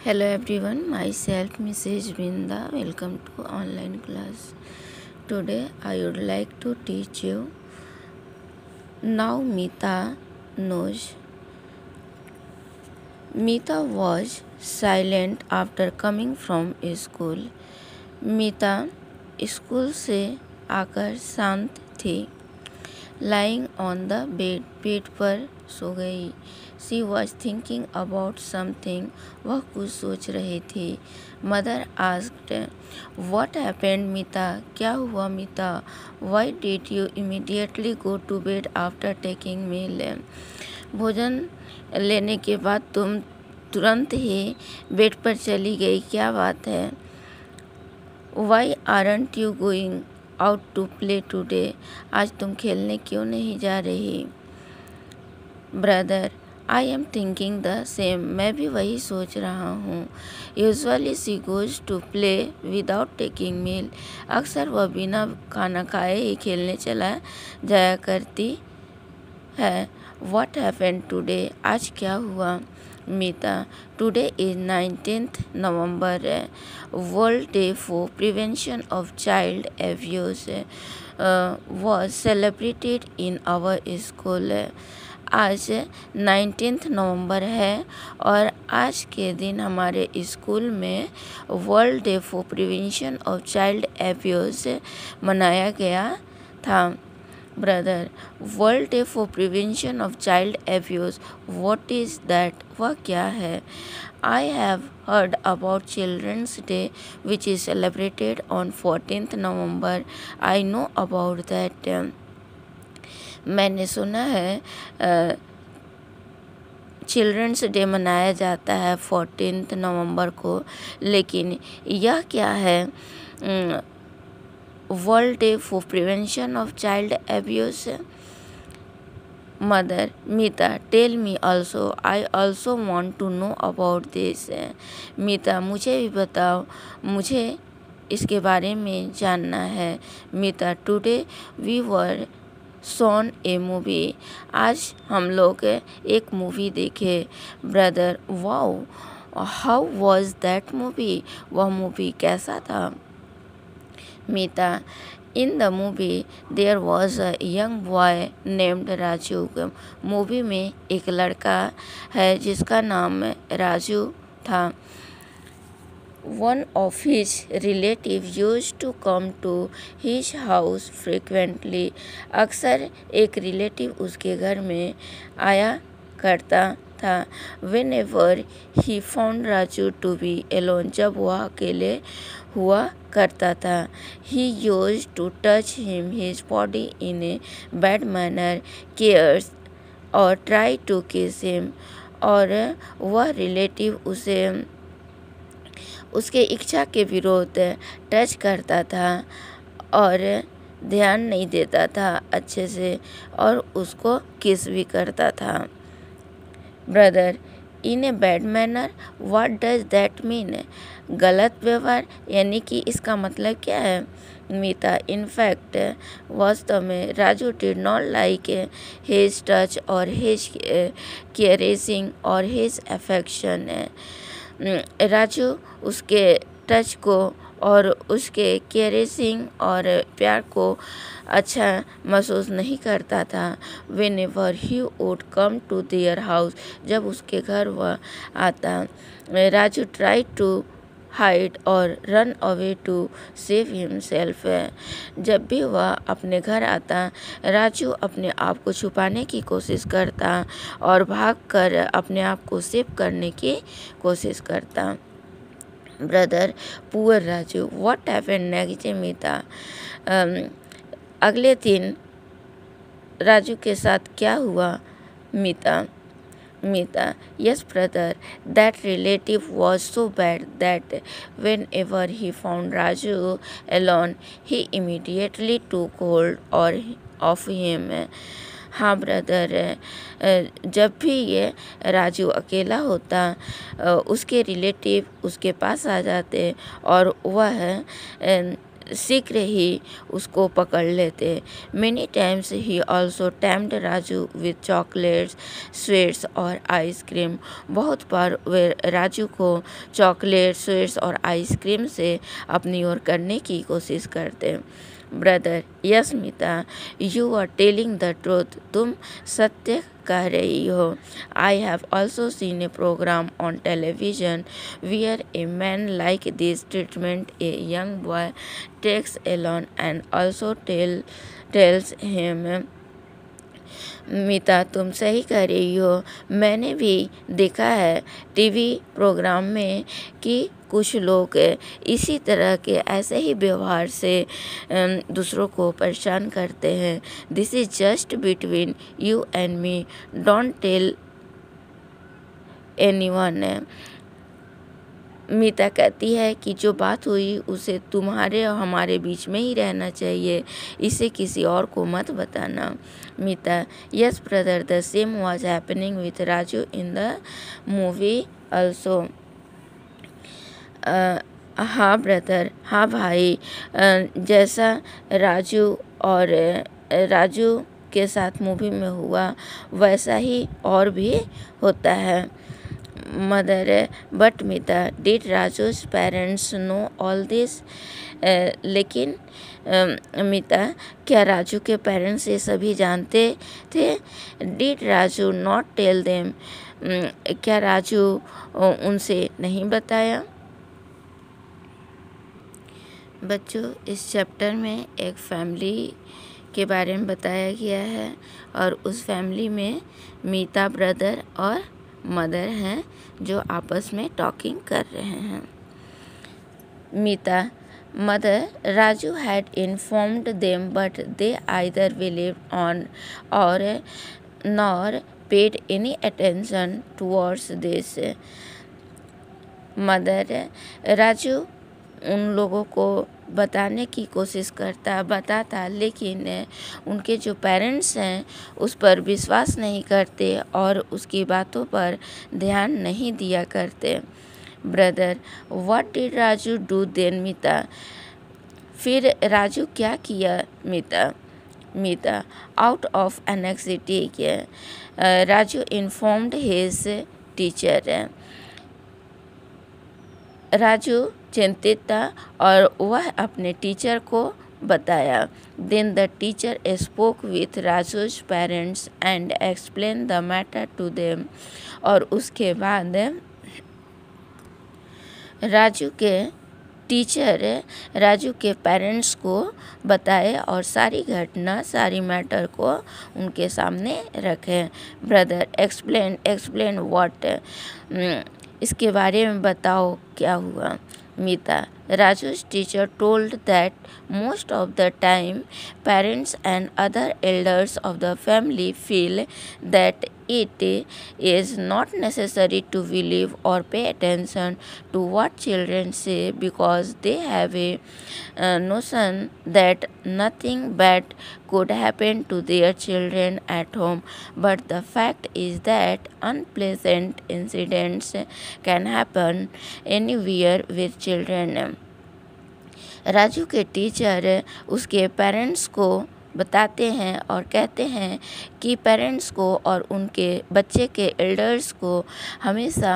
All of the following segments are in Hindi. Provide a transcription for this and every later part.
Hello everyone, myself Mrs. Binda. Welcome to online class. Today I would like to teach you now Mita knows. Mita was silent after coming from school. Meeta school से आकर शांत थी. Lying on the बेड पर सो गई. She was thinking about something. वह कुछ सोच रही थी. Mother asked, "What happened, मीता? क्या हुआ मीता? Why did you immediately go to bed after taking meal?" भोजन लेने के बाद तुम तुरंत ही बेड पर चली गई, क्या बात है? Why aren't you going out to play today? आज तुम खेलने क्यों नहीं जा रही? Brother, I am thinking the same. मैं भी वही सोच रहा हूँ. Usually she goes to play without taking meal. अक्सर वह बिना खाना खाए ही खेलने चला जाया करती है. What happened today? आज क्या हुआ? Meeta, today is 19th November, world day for prevention of child abuse was celebrated in our school. आज 19th नवंबर है और आज के दिन हमारे स्कूल में world day for prevention of child abuse मनाया गया था. Brother, world day for prevention of child abuse, what is that? वह क्या है? I have heard about Children's Day, which is celebrated on 14th November. I know about that. मैंने सुना है चिल्ड्रंस डे मनाया जाता है 14th नवंबर को, लेकिन यह क्या है? World day for prevention of child abuse. Mother, Meeta, tell me also. I also want to know about this. Meeta, मुझे भी बताओ, मुझे इसके बारे में जानना है. Meeta, today we were shown a movie. आज हम लोग एक मूवी देखे. Brother, wow, how was that movie? वह मूवी कैसा था? Meeta, in the movie there was a young boy named Raju. Movie में एक लड़का है जिसका नाम राजू था. One of his relative use to come to his house frequently. अक्सर एक रिलेटिव उसके घर में आया करता था. Whenever he found Raju to be alone. जब वह अकेले हुआ करता था. He use to touch him his body in a bad manner, cares और ट्राई टू किस हिम. और वह रिलेटिव उसे उसके इच्छा के विरोध टच करता था और ध्यान नहीं देता था अच्छे से, और उसको किस भी करता था. Brother, in a bad manner, what does that mean? गलत व्यवहार यानी कि इसका मतलब क्या है? मीता, इनफैक्ट वास्तव में Raju did not like his touch और हिज केयरिंग और हिज अफेक्शन. राजू उसके टच को और उसके केयरिंग और प्यार को अच्छा महसूस नहीं करता था. Whenever he would come to their house, जब उसके घर वह आता, राजू ट्राई टू हाइड और run away to save himself. जब भी वह अपने घर आता, राजू अपने आप को छुपाने की कोशिश करता और भागकर अपने आप को सेव करने की कोशिश करता. Brother, poor Raju, what happened next? Meeta, अगले दिन राजू के साथ क्या हुआ? Meeta, yes brother, that relative was so bad that whenever he found Raju alone, he immediately took hold of him. हाँ ब्रदर, जब भी ये राजू अकेला होता, उसके रिलेटिव उसके पास आ जाते और वह शीघ्र ही उसको पकड़ लेते। Many times he also tempted Raju with chocolates, sweets और आइसक्रीम। बहुत बार वे राजू को चॉकलेट, स्वीट्स और आइसक्रीम से अपनी ओर करने की कोशिश करते। Brother, yes Meeta, you are telling the truth, तुम सत्य कह रही हो। I have also seen a program on television where a man like this treatment a young boy takes alone and also tells him। मीता, तुम सही कह रही हो। मैंने भी देखा है टीवी प्रोग्राम में कि कुछ लोग इसी तरह के ऐसे ही व्यवहार से दूसरों को परेशान करते हैं। This is just between you and me, don't tell anyone. Meeta कहती है कि जो बात हुई उसे तुम्हारे और हमारे बीच में ही रहना चाहिए, इसे किसी और को मत बताना। Meeta, yes brother, the same was happening with Raju in the movie also. हाँ ब्रदर, हाँ भाई, जैसा राजू के साथ मूवी में हुआ वैसा ही और भी होता है। Mother, but Meeta, did Raju's parents know all this? लेकिन मीता, क्या राजू के पेरेंट्स ये सभी जानते थे? Did Raju not tell them? क्या राजू उनसे नहीं बताया? बच्चों, इस चैप्टर में एक फैमिली के बारे में बताया गया है और उस फैमिली में मीता ब्रदर और मदर हैं जो आपस में टॉकिंग कर रहे हैं। Meeta, mother, Raju had informed them but they either believed on or nor paid any attention towards this. Mother, Raju उन लोगों को बताने की कोशिश बताता, लेकिन उनके जो पेरेंट्स हैं उस पर विश्वास नहीं करते और उसकी बातों पर ध्यान नहीं दिया करते। Brother, what did Raju do then? Meeta, फिर राजू क्या किया? Meeta, out of anxiety, Raju informed his teacher. Raju चिंतित था और वह अपने टीचर को बताया। Then the teacher spoke with Raju's parents and explain the matter to them. और उसके बाद राजू के टीचर राजू के पेरेंट्स को बताए और सारी घटना, सारी मैटर को उनके सामने रखे। Brother, explain what? इसके बारे में बताओ क्या हुआ। मीता, Raju's teacher told that most of the time parents and other elders of the family feel that it is not necessary to believe or pay attention to what children say because they have a notion that nothing bad could happen to their children at home. But the fact is that unpleasant incidents can happen anywhere with children. Raju के टीचर उसके पेरेंट्स को बताते हैं और कहते हैं कि पेरेंट्स को और उनके बच्चे के एल्डर्स को हमेशा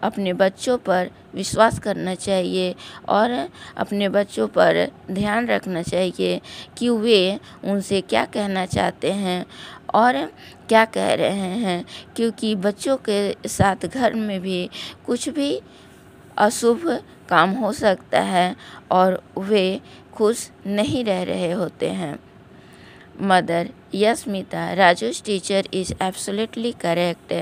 अपने बच्चों पर विश्वास करना चाहिए और अपने बच्चों पर ध्यान रखना चाहिए कि वे उनसे क्या कहना चाहते हैं और क्या कह रहे हैं, क्योंकि बच्चों के साथ घर में भी कुछ भी अशुभ काम हो सकता है और वे खुश नहीं रह रहे होते हैं। Mother, yes Meeta, Raju's teacher is absolutely correct.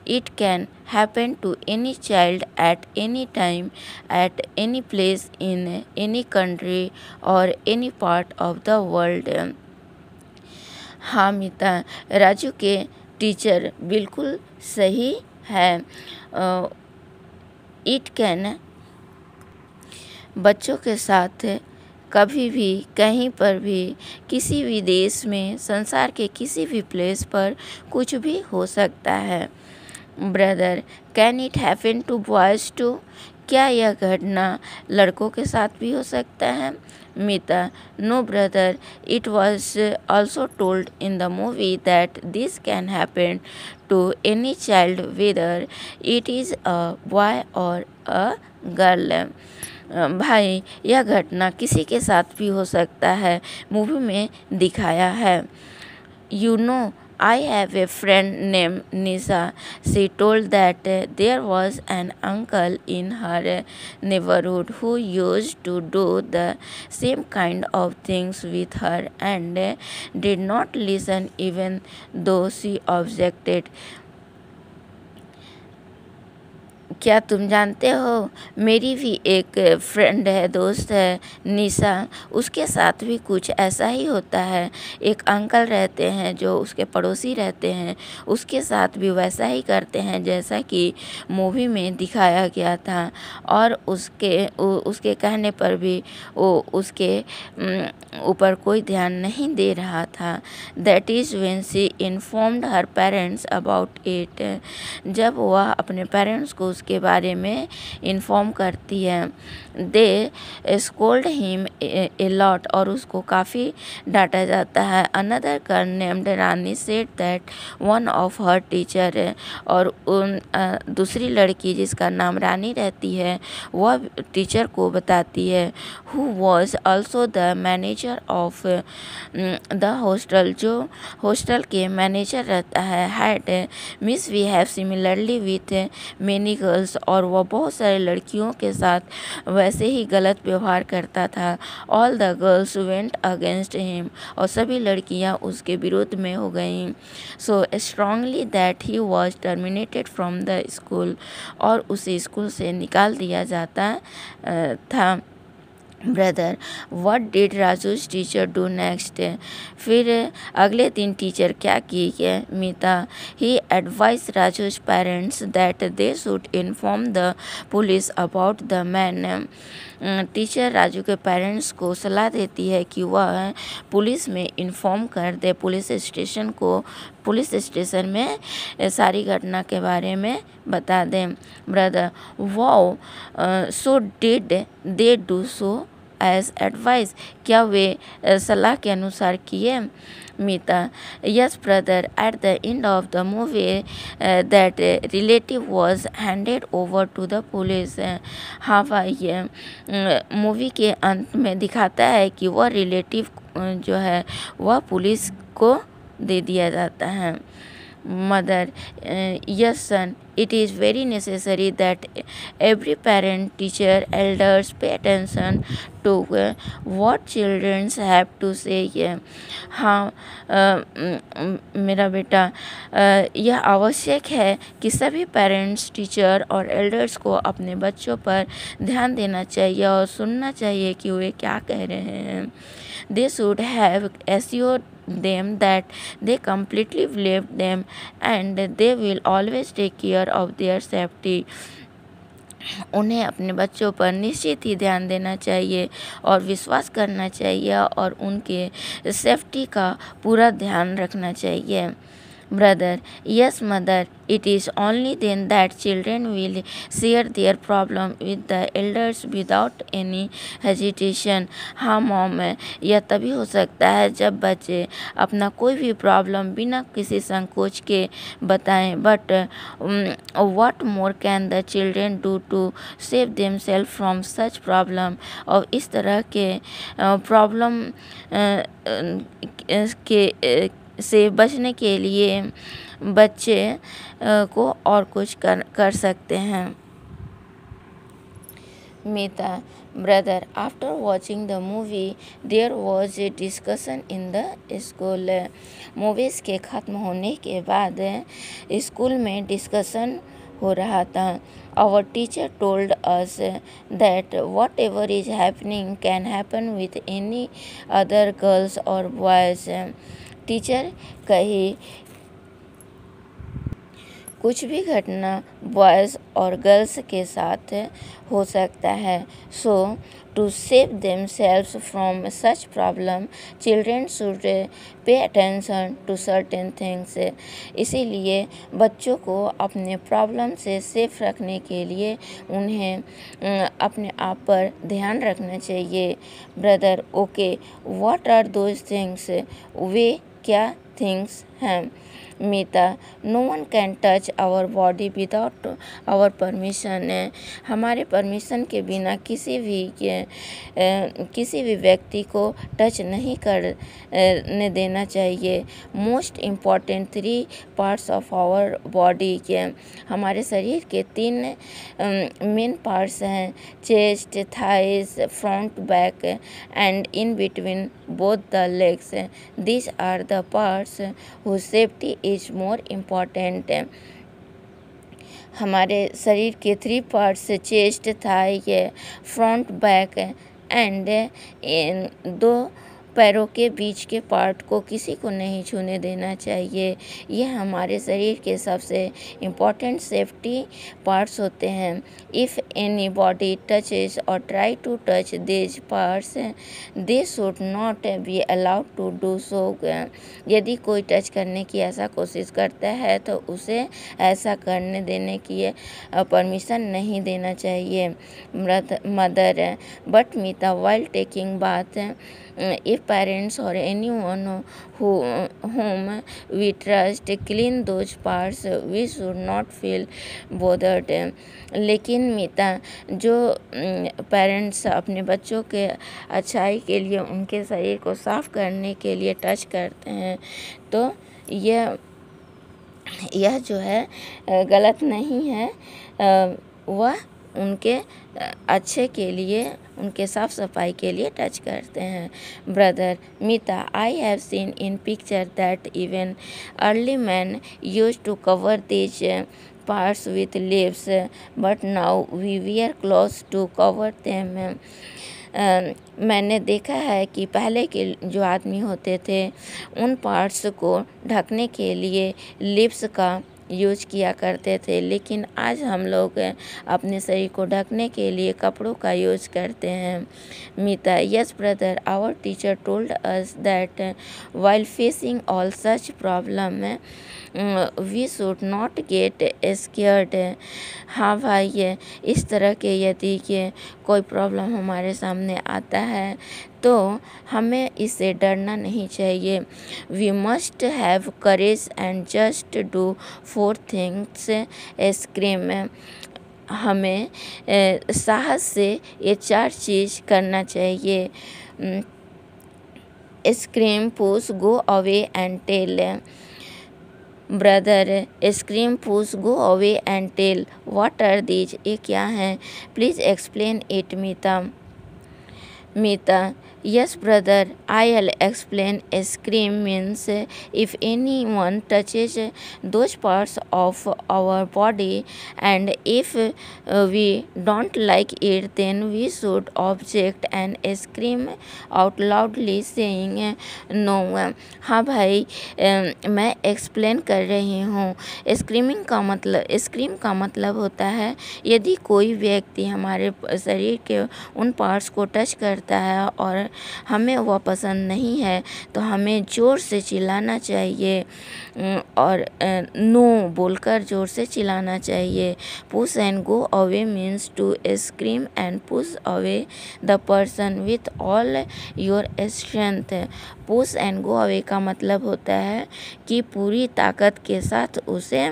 It can happen to any child at any time, at any place, in any country or any part of the world. हाँ मीता, राजू के टीचर बिल्कुल सही है। इट कैन बच्चों के साथ कभी भी, कहीं पर भी, किसी भी देश में, संसार के किसी भी प्लेस पर कुछ भी हो सकता है। Brother, can it happen to boys too? क्या यह घटना लड़कों के साथ भी हो सकता है? Meeta, no brother, it was also told in the movie that this can happen to any child whether it is a boy or a girl. भाई, यह घटना किसी के साथ भी हो सकता है, मूवी में दिखाया है। You know, I have a friend named Nisa. She told that there was an uncle in her neighborhood who used to do the same kind of things with her and did not listen even though she objected. क्या तुम जानते हो, मेरी भी एक फ्रेंड है, दोस्त है निशा, उसके साथ भी कुछ ऐसा ही होता है। एक अंकल रहते हैं जो उसके पड़ोसी रहते हैं, उसके साथ भी वैसा ही करते हैं जैसा कि मूवी में दिखाया गया था, और उसके कहने पर भी वो उसके ऊपर कोई ध्यान नहीं दे रहा था। That is when she informed her parents about it. जब वह अपने पेरेंट्स को उसके बारे में इन्फॉर्म करती है। दे स्कोल्ड हिम ए लॉट, और उसको काफ़ी डांटा जाता है। Another girl named Rani said that one of her teacher, और दूसरी लड़की जिसका नाम रानी रहती है वह टीचर को बताती है, who was also the manager of the hostel, जो हॉस्टल के मैनेजर रहता है, had misbehaved similarly with many girls, और वह बहुत सारे लड़कियों के साथ वैसे ही गलत व्यवहार करता था। All the girls went against him, और सभी लड़कियां उसके विरोध में हो गईं। So strongly that he was terminated from the school, और उसे स्कूल से निकाल दिया जाता था। Brother, what did Raju's teacher do next? फिर अगले दिन टीचर क्या की? Meeta, he advise Raju's parents that they should inform the police about the man. Teacher Raju के पेरेंट्स को सलाह देती है कि वह पुलिस में इन्फॉर्म कर दे, पुलिस स्टेशन में सारी घटना के बारे में बता दें। Brother, wow, so did they do so as advice? क्या वे सलाह के अनुसार किए? Meeta, yes brother, at the end of the movie that relative was handed over to the police. हाँ भाई, मूवी के अंत में दिखाता है कि वह रिलेटिव जो है वह पुलिस को दे दिया जाता है। Mother, yes son, it is very necessary that every parent, teacher, elders pay attention to what children have to say. हाँ मेरा बेटा, यह आवश्यक है कि सभी पेरेंट्स, टीचर और एल्डर्स को अपने बच्चों पर ध्यान देना चाहिए और सुनना चाहिए कि वे क्या कह रहे हैं। They should have assured them that they completely believed them and they will always take care of their safety. उन्हें अपने बच्चों पर निश्चित ही ध्यान देना चाहिए और विश्वास करना चाहिए और उनके सेफ्टी का पूरा ध्यान रखना चाहिए। Brother, yes mother, it is only then that children will share their problem with the elders without any hesitation. हाँ मॉम, यह तभी हो सकता है जब बच्चे अपना कोई भी प्रॉब्लम बिना किसी संकोच के बताएं। But what more can the children do to save themselves from such problem? और इस तरह के प्रॉब्लम के से बचने के लिए बच्चे को और कुछ कर सकते हैं। Meeta, brother, after watching the movie there was a discussion in the school. Movies के ख़त्म होने के बाद स्कूल में डिस्कशन हो रहा था। Our teacher told us that whatever is happening can happen with any other girls or boys. Teacher कही कुछ भी घटना बॉयज़ और गर्ल्स के साथ हो सकता है। So to save themselves from such problem children should pay attention to certain things. इसीलिए बच्चों को अपने प्रॉब्लम से सेफ रखने के लिए उन्हें अपने आप पर ध्यान रखना चाहिए। Brother, okay, what are those things? वे क्या थिंग्स हैं? Meeta, no one can touch our body without our permission. हमारे परमिशन के बिना किसी भी व्यक्ति को टच नहीं करने देना चाहिए। Most important 3 parts of our body के हमारे शरीर के 3 मेन पार्ट्स हैं, chest, thighs, front, back and in between both the legs. These are the parts whose safety is more important. हमारे शरीर के 3 parts, chest, thigh, front, back and in 2 पैरों के बीच के पार्ट को किसी को नहीं छूने देना चाहिए। यह हमारे शरीर के सबसे इम्पॉर्टेंट सेफ्टी पार्ट्स होते हैं। इफ़ एनी बॉडी टचेस और try to touch these parts they should not be allowed to do so. यदि कोई टच करने की ऐसा कोशिश करता है तो उसे ऐसा करने देने की परमिशन नहीं देना चाहिए। Mother, but Meeta, while taking bath, if parents or anyone whom we trust clean those parts, we should not feel bothered. लेकिन मीता, जो पेरेंट्स अपने बच्चों के अच्छाई के लिए उनके शरीर को साफ करने के लिए टच करते हैं तो यह जो है गलत नहीं है। वह उनके अच्छे के लिए, उनके साफ सफाई के लिए टच करते हैं। Brother, Meeta, I have seen in picture that even early man used to cover these parts with leaves, but now we wear clothes to cover them. मैंने देखा है कि पहले के जो आदमी होते थे उन पार्ट्स को ढकने के लिए लीव्स का यूज किया करते थे, लेकिन आज हम लोग अपने शरीर को ढकने के लिए कपड़ों का यूज करते हैं। Meeta, yes brother, our teacher told us that while facing all such problem we should not get scared. हाँ भाई, इस तरह के यदि कोई प्रॉब्लम हमारे सामने आता है तो हमें इससे डरना नहीं चाहिए। We must have courage and just do 4 things. Scream, हमें साहस से ये 4 चीज़ करना चाहिए। Scream, push, go away and tell. Brother, scream, push, go away and tell, what are these? ये क्या हैं? Please explain it. Meeta, yes brother, I'll explain. Scream means if anyone touches those parts of our body and if we don't like it, then we should object and scream out loudly saying no. हाँ भाई, मैं एक्सप्लेन कर रही हूँ। स्क्रीम का मतलब होता है यदि कोई व्यक्ति हमारे शरीर के उन पार्ट्स को टच करता है और हमें वह पसंद नहीं है तो हमें ज़ोर से चिल्लाना चाहिए और नो बोलकर ज़ोर से चिल्लाना चाहिए। Push and go away means to scream and push away the person with all your strength. Push and go away का मतलब होता है कि पूरी ताकत के साथ उसे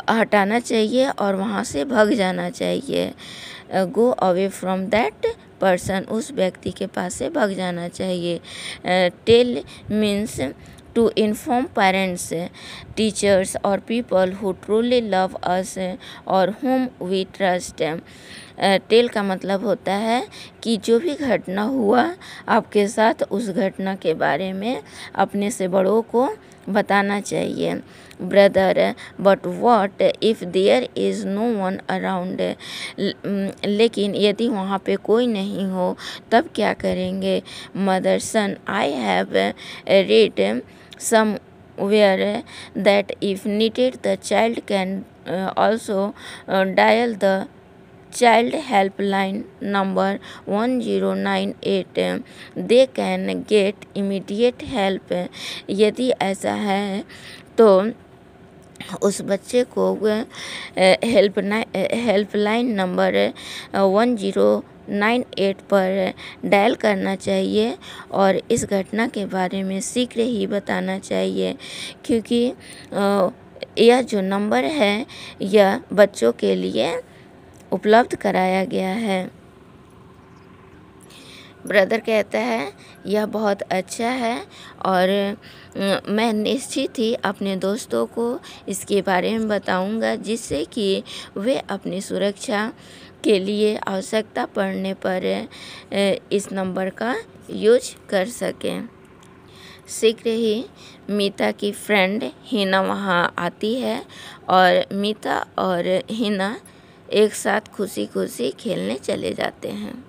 हटाना चाहिए और वहाँ से भाग जाना चाहिए। Go away from that person, उस व्यक्ति के पास से भाग जाना चाहिए। Tell means to inform parents, teachers और people who truly love us और हुम वी ट्रस्ट। टेल का मतलब होता है कि जो भी घटना हुआ आपके साथ उस घटना के बारे में अपने से बड़ों को बताना चाहिए। Brother, but what if there is no one around? लेकिन यदि वहाँ पे कोई नहीं हो तब क्या करेंगे? Mother, son, I have read some where that if needed the child can also dial the child helpline number 1098. They can get immediate help. यदि ऐसा है तो उस बच्चे को हेल्पलाइन नंबर 1098 पर डायल करना चाहिए और इस घटना के बारे में शीघ्र ही बताना चाहिए, क्योंकि यह जो नंबर है यह बच्चों के लिए उपलब्ध कराया गया है। ब्रदर कहता है यह बहुत अच्छा है और मैं निश्चित ही अपने दोस्तों को इसके बारे में बताऊंगा, जिससे कि वे अपनी सुरक्षा के लिए आवश्यकता पड़ने पर इस नंबर का यूज कर सकें। शीघ्र ही मीता की फ्रेंड हिना वहाँ आती है और मीता और हिना एक साथ खुशी खुशी खेलने चले जाते हैं।